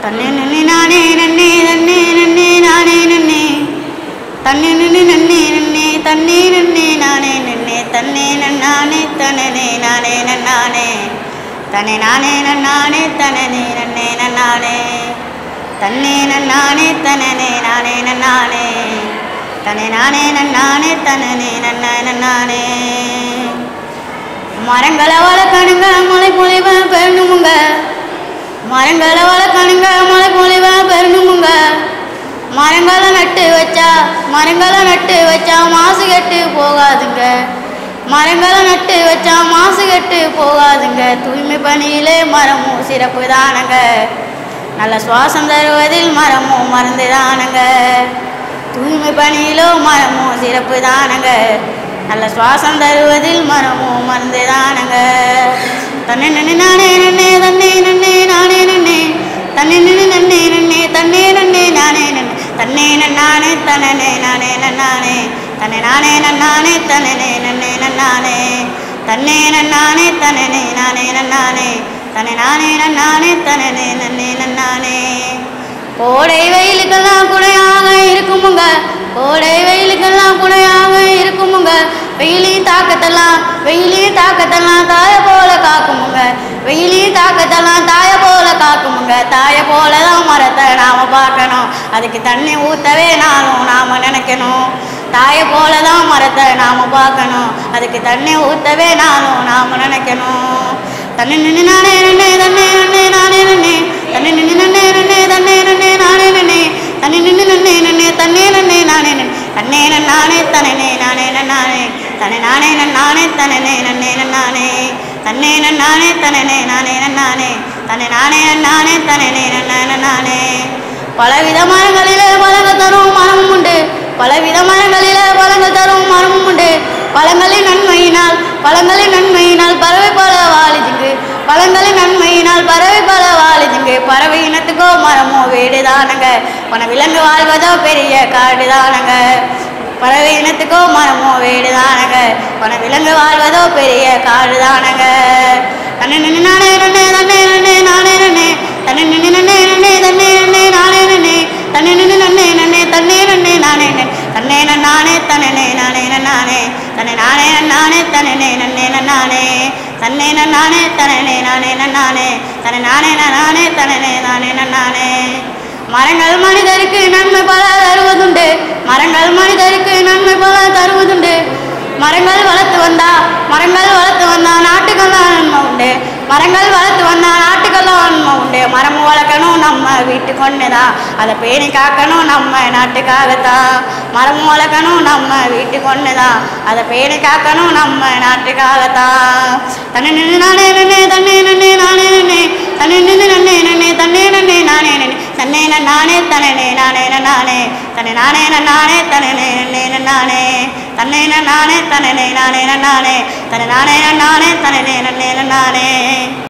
தன்னே நன்னே நானே நன்னே நன்னே நன்னே நானே நன்னே தன்னே நன்னே நன்னே நன்னே தன்னே நன்னே நானே நன்னே தன்னே நன்னானே தன்னே நானே நன்னானே தன்னே நானே நன்னானே தன்னே நன்னே நன்னானே தன்னே நன்னானே தன்னே நானே நன்னானே தன்னே நானே நன்னானே தன்னே நன்னே நன்னானே மரங்களை வளர்க்கணுங்க மலை பொழிவ பெறணுமுங்க மரங்களை வளர்க்கணுங்க மலை பொழிவ பெறணுமுங்க மரங்களை நட்டு வச்சா மாசு கெட்டு போகாதுங்க மரங்களை நட்டு வச்சா மாசு கெட்டு போகாதுங்க தூய்மை பணியிலே மரமும் சிறப்பு தானங்க நல்ல சுவாசம் தருவதில் மரமும் மருந்து தானங்க தூய்மை பணியிலோ மரமும் சிறப்பு தானங்க நல்ல சுவாசம் தருவதில் மரமும் மருந்து தானங்க தன்னே நன்னே நானே நன்னே தன்னே நன்னே நானே நன்னே தன்னே நன்னே நன்னே நன்னே தன்னே நன்னே நானே நன்னே தன்னே நன்னானே தன்னே நானே நன்னானே தன்னே நானே நன்னானே தன்னே நன்னே நன்னானே தன்னே நன்னானே தன்னே நானே நன்னானே தன்னே நானே நன்னானே தன்னே நன்னே நன்னானே கோடை வெயிலுக்கெல்லாம் குடையாக இருக்குமுங்க கோடை வெயிலுக்கெல்லாம் குடையாக இருக்குமுங்க வெயிலையும் தாக்கத்தெல்லாம் தாய போல காக்குமுங்க வெயிலையும் தாக்கத்தெல்லாம் தாய போல காக்குமுங்க தாய போல தான் மரத்தை நாம் பார்க்கணும் அதுக்கு தண்ணி ஊற்றவே நாம நினைக்கணும் தாய போல தான் மரத்தை நாம் பார்க்கணும் அதுக்கு தண்ணி ஊற்றவே நாம நினைக்கணும் தன்னே நின்று நானே நன்னே தன்னே நன்னே நானே நன்னே தன்னே நின்று நன்னே நன்னே தன்னே நன்னே நானே நன்னே தன்னே நின்று நன்னே நன்னே தன்னே நன்னே நானே நன்னே தன்னே நன்னானே தன்னே நானே நன்னானே தன்னே நானே நன்னானே தன்னே நன்னே நன்னானே தன்னே நன்னானே தன்னே நானே நன்னானே தன்னே நானே நன்னானே தன்னே நன்னே நன்னானே பலவித மரங்களிலே பழங்கள் தரும் மரமும் உண்டு பலவித மரங்களிலே பழங்கள் தரும் மரமும் உண்டு பழங்களின் நன்மையினால் பறவை பல வாழிதுங்கு பழங்களின் நன்மையினால் பறவை பல வாழிதுங்கு பறவை இனத்துக்கோ மரமோ வீடு தானங்க பண விலங்கு வாழ்வதோ பெரிய காடு தானங்க பறவை இனத்துக்கோ மரமோ வீடு தானங்க பண விலங்கு வாழ்வதோ பெரிய காடு தானங்க தன்னே நின்று நானே நன்னே தன்னே நன்னே நானே நன்னே தன்னே நின்று நன்னே நன்னே தன்னே நன்னே நானே நன்னே தன்னே நின்று நன்னே நன்னே தன்னே நன்னே நானே நன்னே தன்னே நன்னானே தன்னே நானே நன்னானே தன்னே நானே நன்னானே தன்னே நன்னே நன்னானே தன்னே நன்னானே தன்னே நானே நன்னானே தன்னே நானே நன்னானே தன்னே நானே நன்னானே மரங்கள் மனிதருக்கு நன்மை பல தருவதுண்டு மரங்கள் மனிதருக்கு நன்மை பல தருவதுண்டு மரங்கள் வளர்த்து வந்தா நாட்டுக்கெல்லாம் நன்மை உண்டு மரங்கள் வளர்த்து வந்தா நாட்டுக்கெல்லாம் நன்மை உண்டு மரம் வளர்க்கணும் நம்ம வீட்டுக்கு ஒன்றுதான் அதை பேணி காக்கணும் நம்ம நாட்டுக்காகத்தான் மரம் வளர்க்கணும் நம்ம வீட்டுக்கு ஒன்றுதான் அதை பேணி காக்கணும் நம்ம நாட்டுக்காகத்தான் தன்னே நின்று நானே நன்னே தன்னே நன்னே நானே நன்னே தன்னே நின்று நன்னே நன்னே தன்னே நன்னே நானே நன்னே தன்னே நன்னானே தன்னே நானே நன்னானே தன்னே நானே நன்னானே தன்னே நன்னே நன்னானே தன்னே நன்னானே தன்னே நானே நன்னானே தன்னே நானே நன்னானே தன்னே நன்னே நன்னானே